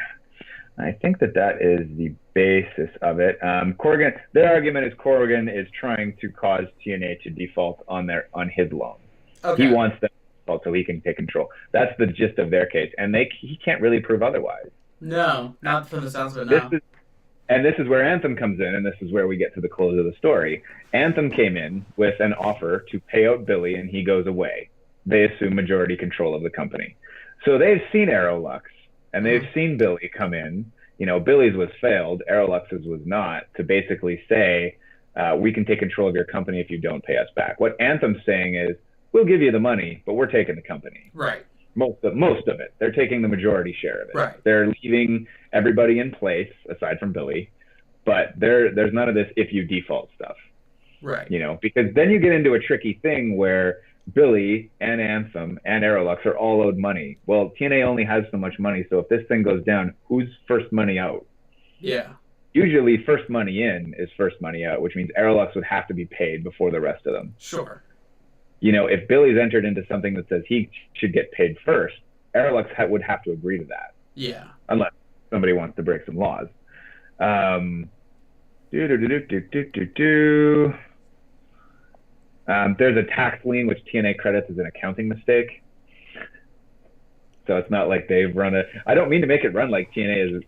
I think that is the basis of it. Corgan, their argument is Corgan is trying to cause TNA to default on his loan. Okay. He wants them to default so he can take control. That's the gist of their case, and he can't really prove otherwise. No, not from the sounds of it. No. This is where Anthem comes in, and this is where we get to the close of the story. Anthem came in with an offer to pay out Billy, and he goes away. They assume majority control of the company. So they've seen Aerolux. And they've seen Billy come in. You know, Billy's was failed, Aerolux's was not, to basically say, we can take control of your company if you don't pay us back. What Anthem's saying is, we'll give you the money, but we're taking the company. Right. Most of it. They're taking the majority share of it. Right. They're leaving everybody in place, aside from Billy. But there's none of this if you default stuff. Right. You know, because then you get into a tricky thing where Billy and Anthem and Aerolux are all owed money. Well, TNA only has so much money, so if this thing goes down, who's first money out? Yeah. Usually first money in is first money out, which means Aerolux would have to be paid before the rest of them. Sure. You know, if Billy's entered into something that says he should get paid first, Aerolux would have to agree to that. Yeah. Unless somebody wants to break some laws. There's a tax lien which TNA credits as an accounting mistake. So it's not like they've run I don't mean to make it sound like TNA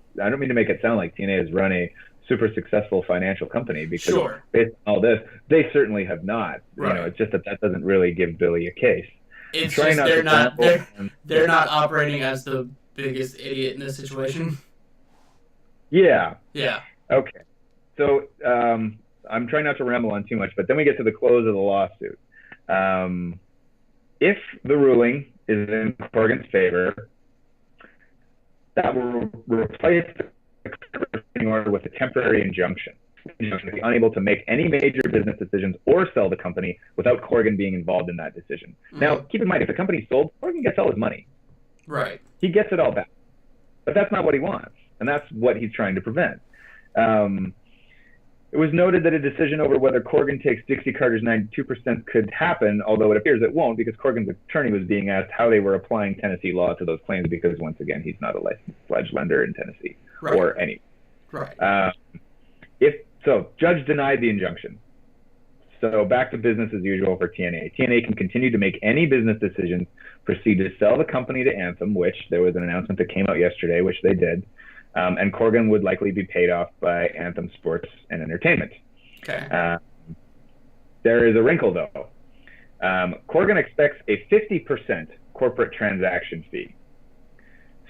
has run a super successful financial company, because based on all this, they certainly have not. Right. You know, it's just that doesn't really give Billy a case. It's just they're not operating as the biggest idiot in this situation. Yeah. Yeah. Okay. So I'm trying not to ramble on too much, but then we get to the close of the lawsuit. If the ruling is in Corgan's favor, that will replace the order with a temporary injunction. To be unable to make any major business decisions or sell the company without Corgan being involved in that decision. Mm-hmm. Now, keep in mind, if the company's sold, Corgan gets all his money. Right. He gets it all back. But that's not what he wants, and that's what he's trying to prevent. It was noted that a decision over whether Corgan takes Dixie Carter's 92% could happen, although it appears it won't, because Corgan's attorney was being asked how they were applying Tennessee law to those claims, because once again, he's not a licensed pledge lender in Tennessee or any. Right. Judge denied the injunction. So back to business as usual for TNA. TNA can continue to make any business decisions, proceed to sell the company to Anthem, which there was an announcement that came out yesterday, which they did. And Corgan would likely be paid off by Anthem Sports and Entertainment. Okay. There is a wrinkle, though. Corgan expects a 50% corporate transaction fee.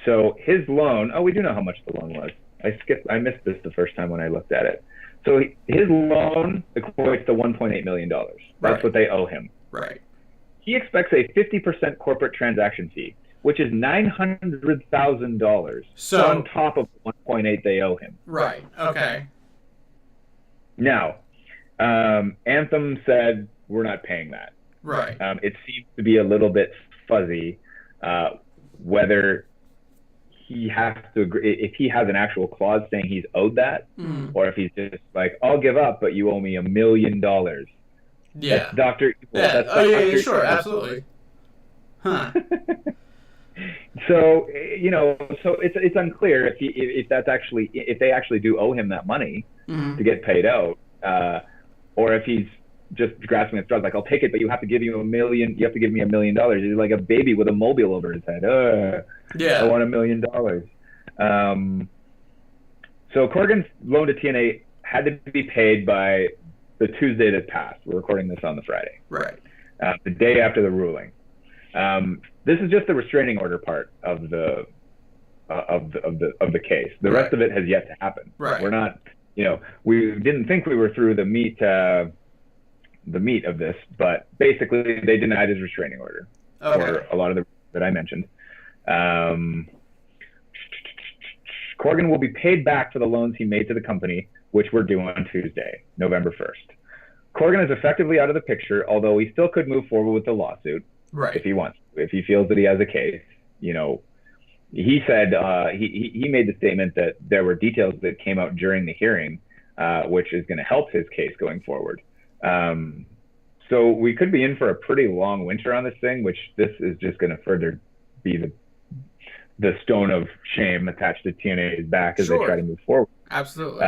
So his loan, we do know how much the loan was. I missed this the first time when I looked at it. So his loan equates to $1.8 million. That's what they owe him. Right. He expects a 50% corporate transaction fee, which is $900,000 on top of the 1.8 they owe him. Right. Okay. Now, Anthem said we're not paying that. Right. It seems to be a little bit fuzzy whether he has to agree, if he has an actual clause saying he's owed that, or if he's just like, I'll give up, but you owe me $1 million. Yeah. That's Dr. Yeah. That's Sure, absolutely. Huh. So so it's unclear if they actually do owe him that money to get paid out, or if he's just grasping at straws, like, I'll take it, but you have to give me $1 million. He's like a baby with a mobile over his head. I want $1 million. So Corgan's loan to TNA had to be paid by the Tuesday that passed. We're recording this on the Friday. Right. The day after the ruling. This is just the restraining order part of the case. The rest of it has yet to happen. Right. We're not, we didn't think we were through the meat of this, but basically they denied his restraining order for a lot of the that I mentioned. Corgan will be paid back for the loans he made to the company, which were due on Tuesday, November 1st. Corgan is effectively out of the picture, although he still could move forward with the lawsuit if he wants. If he feels that he has a case, he said he made the statement that there were details that came out during the hearing, which is going to help his case going forward. So we could be in for a pretty long winter on this thing, which this is just going to further be the stone of shame attached to TNA's back as they try to move forward. Absolutely.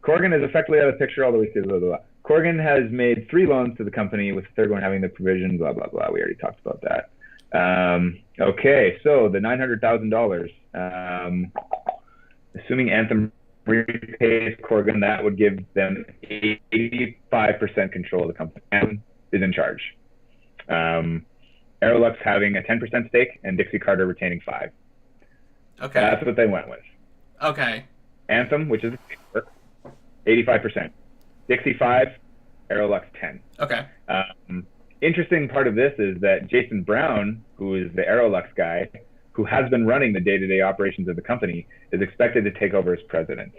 Corgan is effectively out of the picture, although he says blah, blah, blah. Corgan has made 3 loans to the company, with the third one having the provision, blah, blah, blah. We already talked about that. Okay, so the $900,000, assuming Anthem repays Corgan, that would give them 85% control of the company. Anthem is in charge. Aerolux having a 10% stake, and Dixie Carter retaining 5%. Okay. That's what they went with. Okay. Anthem, which is 85%. Dixie 5%, Aerolux 10%. Okay. Interesting part of this is that Jason Brown, who is the Aerolux guy, who has been running the day-to-day operations of the company, is expected to take over as president.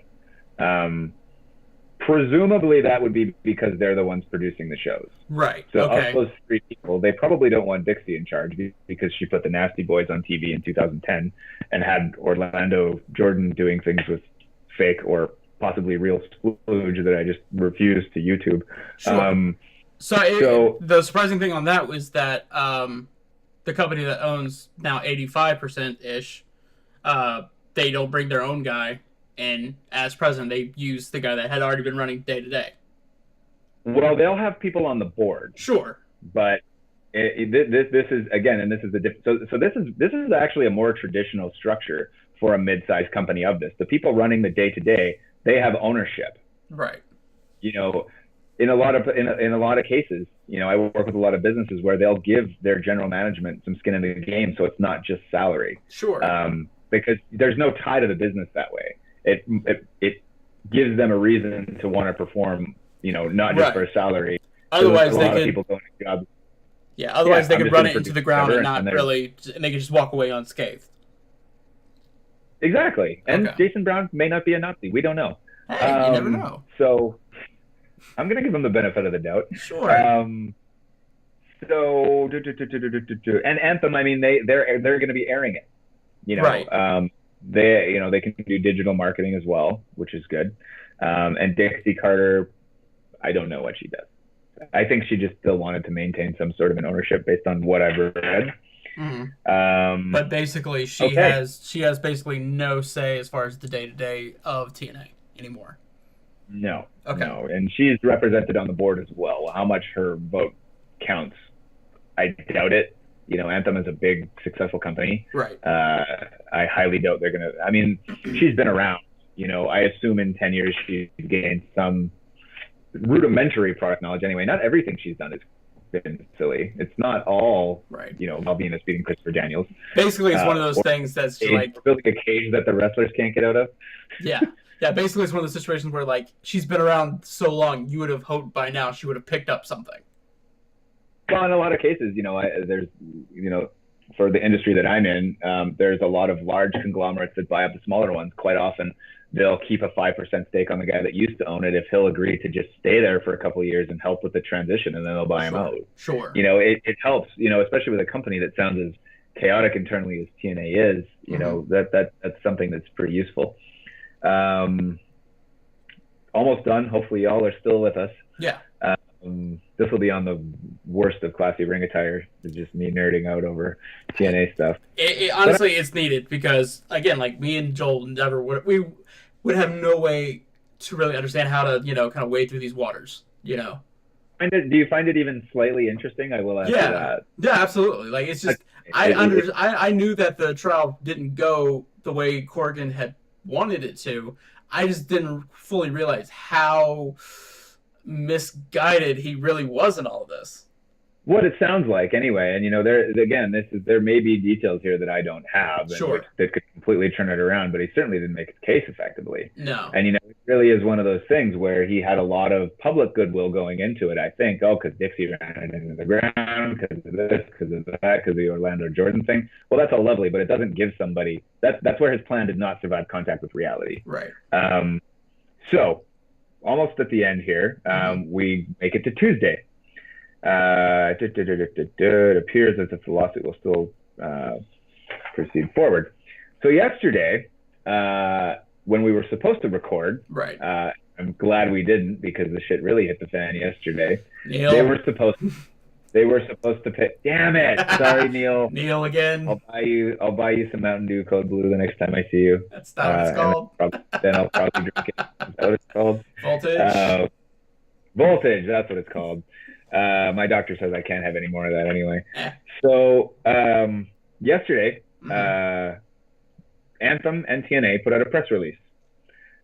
Presumably that would be because they're the ones producing the shows. Right. So of those 3 people, they probably don't want Dixie in charge because she put the Nasty Boys on TV in 2010 and had Orlando Jordan doing things with fake or possibly real splooge that I just refused to YouTube. Sure. So the surprising thing on that was that the company that owns now 85%-ish, they don't bring their own guy in as president. They use the guy that had already been running day to day. Well, they'll have people on the board. Sure. But this is, again, and this is so this is actually a more traditional structure for a mid-sized company of this. The people running the day to day, they have ownership. Right. In a lot of cases, I work with a lot of businesses where they'll give their general management some skin in the game, so it's not just salary. Sure. Because there's no tie to the business that way. It gives them a reason to want to perform, not just for a salary. Otherwise, they could. People going to jobs. Yeah. Otherwise, they could run it into the ground and and they could just walk away unscathed. Exactly. And Jason Brown may not be a Nazi. We don't know. Hey, you never know. So I'm going to give him the benefit of the doubt. Sure. And Anthem, I mean, they're going to be airing it. Right. They can do digital marketing as well, which is good. And Dixie Carter, I don't know what she does. I think she just still wanted to maintain some sort of an ownership based on what I've read. But basically, she Okay. has basically no say as far as the day-to-day of TNA anymore. No, Okay. no. And she's represented on the board as well. How much her vote counts, I doubt it. You know, Anthem is a big, successful company. Right. I highly doubt they're going to. I mean, she's been around. You know, I assume in 10 years she's gained some rudimentary product knowledge anyway. Not everything she's done has been silly. It's not all, right. You know, Malvina's beating Christopher Daniels. Basically, it's one of those things that's like building a cage that the wrestlers can't get out of. Yeah. Yeah, basically it's one of those situations where, like, she's been around so long, you would have hoped by now she would have picked up something. Well, in a lot of cases, you know, there's, you know, for the industry that I'm in, there's a lot of large conglomerates that buy up the smaller ones. Quite often, they'll keep a 5% stake on the guy that used to own it if he'll agree to just stay there for a couple of years and help with the transition, and then they'll buy him out. Sure. You know, it helps, you know, especially with a company that sounds as chaotic internally as TNA is, you know, that's something that's pretty useful. Almost done. Hopefully y'all are still with us. Yeah. This will be on the worst of Classy Ring Attire. It's just me nerding out over TNA stuff. Honestly, it's needed because, again, like me and Joel never would have no way to really understand how to, you know, kind of wade through these waters, you know. Do you find it even slightly interesting? I will ask that. Yeah, absolutely. Like, it's just I knew that the trial didn't go the way Corgan had wanted it to. I just didn't fully realize how misguided he really was in all of this. What it sounds like, anyway. And you know, there may be details here that I don't have, that could completely turn it around. But he certainly didn't make his case effectively. No. And you know, it really is one of those things where he had a lot of public goodwill going into it. I think, because Dixie ran it into the ground, because of this, because of that, because of the Orlando Jordan thing. Well, that's all lovely, but it doesn't give somebody that's where his plan did not survive contact with reality. Right. So, almost at the end here, we make it to Tuesday. It appears as if the lawsuit will still proceed forward. So yesterday, when we were supposed to record, I'm glad we didn't, because the shit really hit the fan yesterday. Neil. They were supposed to pay. Damn it! Sorry, Neil. Neil again. I'll buy you some Mountain Dew Code Blue the next time I see you. That's not what it's called. Then I'll probably drink it. Is that what it's called? Voltage. Voltage. That's what it's called. My doctor says I can't have any more of that anyway. So yesterday, Anthem and TNA put out a press release.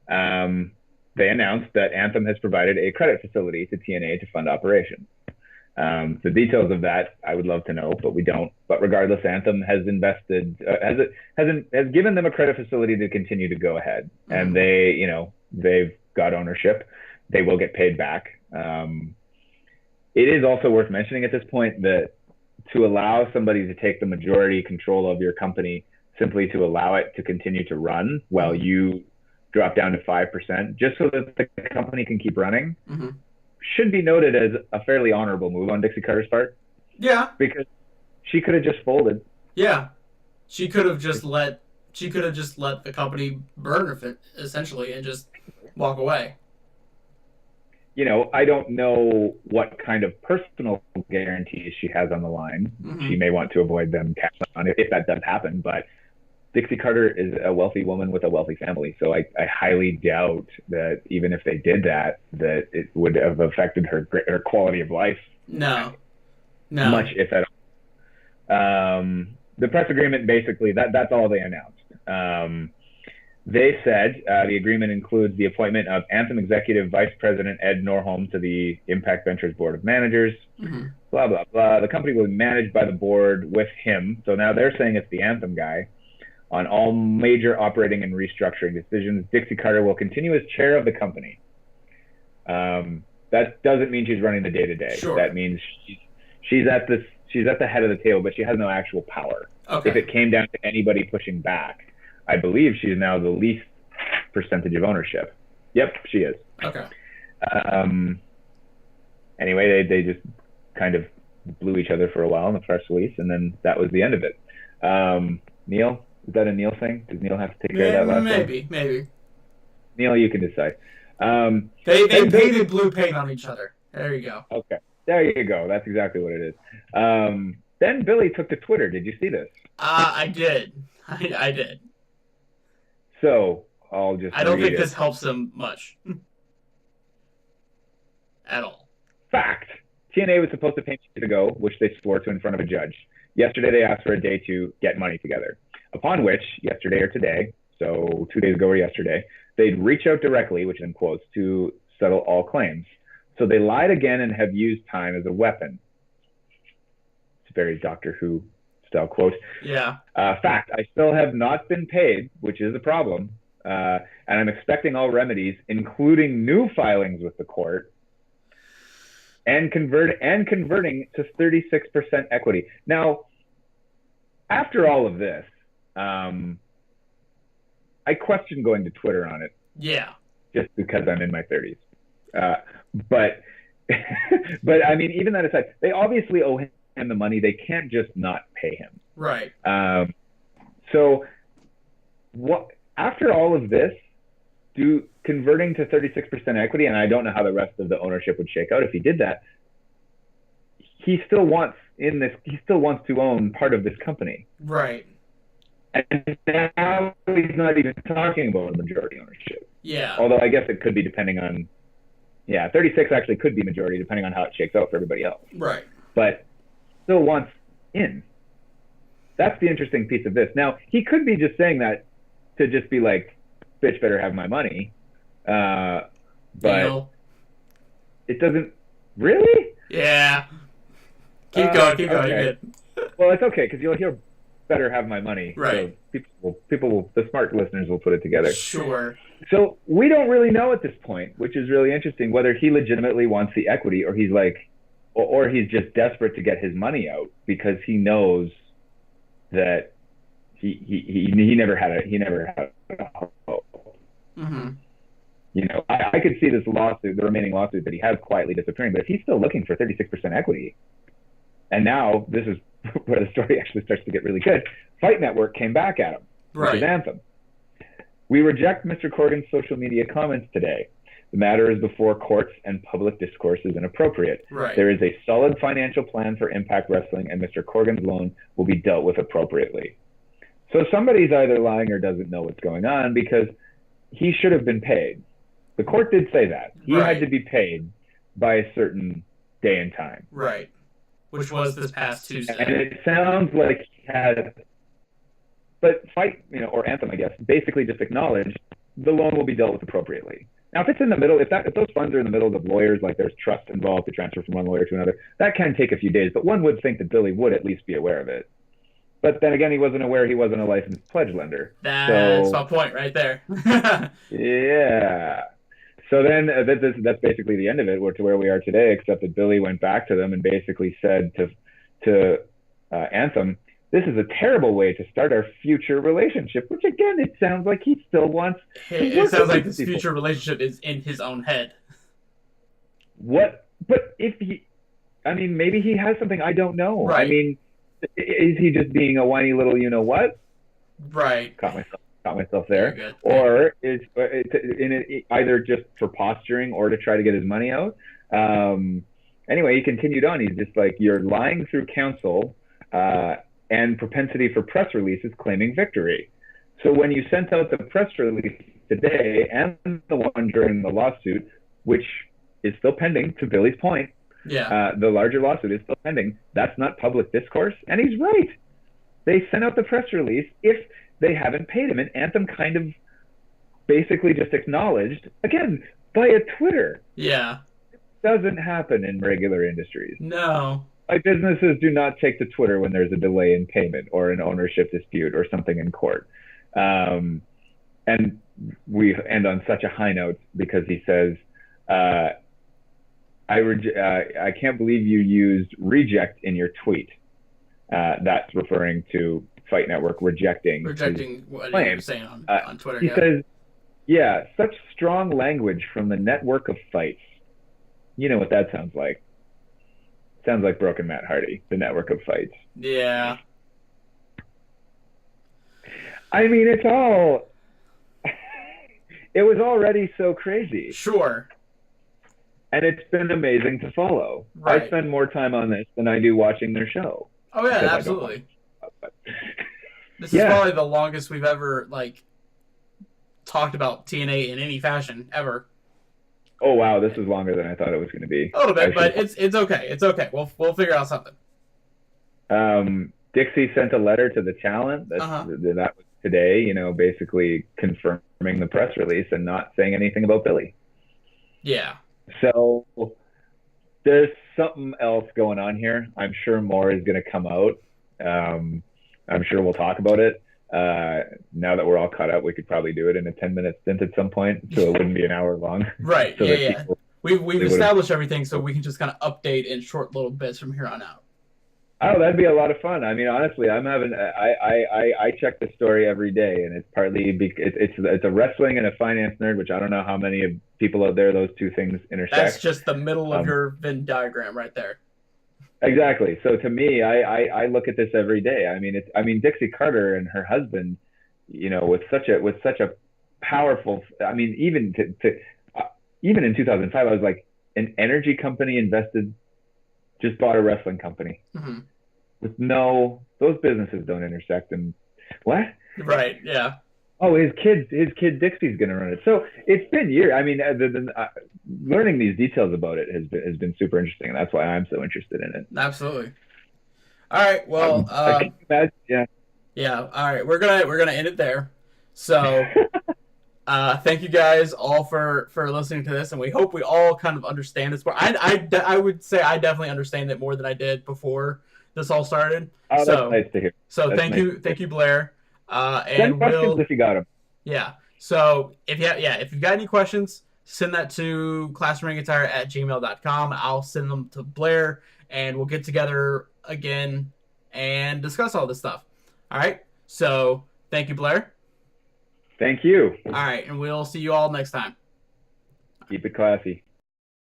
They announced that Anthem has provided a credit facility to TNA to fund operations. The details of that I would love to know, but we don't. But regardless, Anthem has invested, has given them a credit facility to continue to go ahead, and they've got ownership. They will get paid back. It is also worth mentioning at this point that to allow somebody to take the majority control of your company, simply to allow it to continue to run while you drop down to 5%, just so that the company can keep running, should be noted as a fairly honorable move on Dixie Carter's part. Yeah. Because she could have just folded. Yeah. She could have just let the company burn, essentially, and just walk away. You know, I don't know what kind of personal guarantees she has on the line. She may want to avoid them cashing on if that does happen, but Dixie Carter is a wealthy woman with a wealthy family, so I highly doubt that even if they did that it would have affected her quality of life. No. Much, if at all. The press agreement, basically, that's all they announced. They said the agreement includes the appointment of Anthem Executive Vice President Ed Norholm to the Impact Ventures Board of Managers, blah, blah, blah. The company will be managed by the board with him. So now they're saying it's the Anthem guy. On all major operating and restructuring decisions, Dixie Carter will continue as chair of the company. That doesn't mean she's running the day-to-day. Sure. That means she's at the head of the table, but she has no actual power. Okay. If it came down to anybody pushing back, I believe she's now the least percentage of ownership. Yep, she is. Okay. Anyway, they just kind of blew each other for a while in the press release, and then that was the end of it. Neil, is that a Neil thing? Does Neil have to take care of that last one? Maybe. Neil, you can decide. They then painted blue paint on each other. There you go. Okay, there you go. That's exactly what it is. Then Billy took to Twitter. Did you see this? I did. I did. So I'll just I don't read think it. this helps him much. At all. Fact. TNA was supposed to pay years ago, which they swore to in front of a judge. Yesterday, they asked for a day to get money together. Upon which, yesterday or today, so 2 days ago or yesterday, they'd reach out directly, which in quotes, to settle all claims. So they lied again and have used time as a weapon. It's a very Doctor Who style quote. Yeah. Fact, I still have not been paid, which is a problem. And I'm expecting all remedies, including new filings with the court, and converting to 36% equity. Now, after all of this, I question going to Twitter on it. Yeah. Just because I'm in my 30s. But I mean, even that aside, they obviously owe him the money. They can't just not pay him. Right. So what after all of this, converting to 36% equity, and I don't know how the rest of the ownership would shake out if he did that, he still wants to own part of this company. Right. And now he's not even talking about majority ownership. Yeah. Although I guess it could be depending on, 36 actually could be majority depending on how it shakes out for everybody else. Right. But still wants in. That's the interesting piece of this. Now, he could be just saying that to just be like, bitch better have my money. But it doesn't really? Yeah. Keep going. Okay. Well, it's okay because you'll hear better have my money. Right. So people will, the smart listeners will put it together. Sure. So we don't really know at this point, which is really interesting, whether he legitimately wants the equity or he's like, or he's just desperate to get his money out because he knows that he never had a hope. Mm-hmm. You know, I could see this lawsuit, the remaining lawsuit that he has quietly disappearing, but if he's still looking for 36% equity, and now this is where the story actually starts to get really good, Fight Network came back at him, which is Anthem. We reject Mr. Corgan's social media comments today. The matter is before courts and public discourse is inappropriate. Right. There is a solid financial plan for Impact Wrestling, and Mr. Corgan's loan will be dealt with appropriately. So somebody's either lying or doesn't know what's going on because he should have been paid. The court did say that. He had to be paid by a certain day and time. Right. Which was this past Tuesday. And it sounds like he had, but Fight, or Anthem, I guess, basically just acknowledged the loan will be dealt with appropriately. Now, if it's in the middle, if those funds are in the middle of lawyers, like there's trust involved to transfer from one lawyer to another, that can take a few days, but one would think that Billy would at least be aware of it. But then again, he wasn't aware he wasn't a licensed pledge lender. That's my point right there. Yeah. So then that's basically the end of it, to where we are today, except that Billy went back to them and basically said to Anthem, this is a terrible way to start our future relationship, which again, it sounds like he still wants it sounds like this future relationship is in his own head. What? But maybe he has something I don't know. Right. I mean, is he just being a whiny little you-know-what? Right. Caught myself there. Or is it either just for posturing or to try to get his money out? Anyway, he continued on. He's just like, you're lying through counsel and propensity for press releases claiming victory. So when you sent out the press release today and the one during the lawsuit, which is still pending, to Billy's point, the larger lawsuit is still pending, that's not public discourse. And he's right. They sent out the press release if they haven't paid him. And Anthem kind of basically just acknowledged, again, via Twitter. Yeah. It doesn't happen in regular industries. No. Like, businesses do not take to Twitter when there's a delay in payment or an ownership dispute or something in court. And we end on such a high note because he says, I can't believe you used reject in your tweet. That's referring to Fight Network rejecting what he was saying on Twitter. He says, such strong language from the network of fights. You know what that sounds like. Sounds like Broken Matt Hardy, the network of fights. Yeah. I mean, it's all it was already so crazy. Sure. And it's been amazing to follow. Right. I spend more time on this than I do watching their show. Oh yeah, absolutely. This is probably the longest we've ever like talked about TNA in any fashion ever. Oh wow, this is longer than I thought it was going to be. A little bit, but it's okay. It's okay. We'll figure out something. Dixie sent a letter to the talent that was today. You know, basically confirming the press release and not saying anything about Billy. Yeah. So there's something else going on here. I'm sure more is going to come out. I'm sure we'll talk about it. Now that we're all caught up, we could probably do it in a 10-minute stint at some point, so it wouldn't be an hour long. Right. So yeah. We've established everything, so we can just kind of update in short little bits from here on out. Oh, that'd be a lot of fun. I mean, honestly, I check the story every day, and it's partly it's a wrestling and a finance nerd, which I don't know how many of people out there those two things intersect. That's just the middle of your Venn diagram right there. Exactly. So to me, I look at this every day. I mean Dixie Carter and her husband, you know, with such a powerful. I mean, even even in 2005, I was like, an energy company just bought a wrestling company. Mm-hmm. With those businesses don't intersect. And what? Right. Yeah. Oh, his kid Dixie's going to run it. So it's been years. I mean, learning these details about it has been super interesting, and that's why I'm so interested in it. Absolutely. All right. Well, yeah. All right. We're gonna end it there. So, thank you guys all for listening to this, and we hope we all kind of understand this. I would say I definitely understand it more than I did before this all started. Oh, that's nice to hear. So thank you, Blair. And send questions if you got them. Yeah. So if you've got any questions, send that to classringattire@gmail.com. I'll send them to Blair, and we'll get together again and discuss all this stuff. All right. So thank you, Blair. Thank you. All right, and we'll see you all next time. Keep it classy.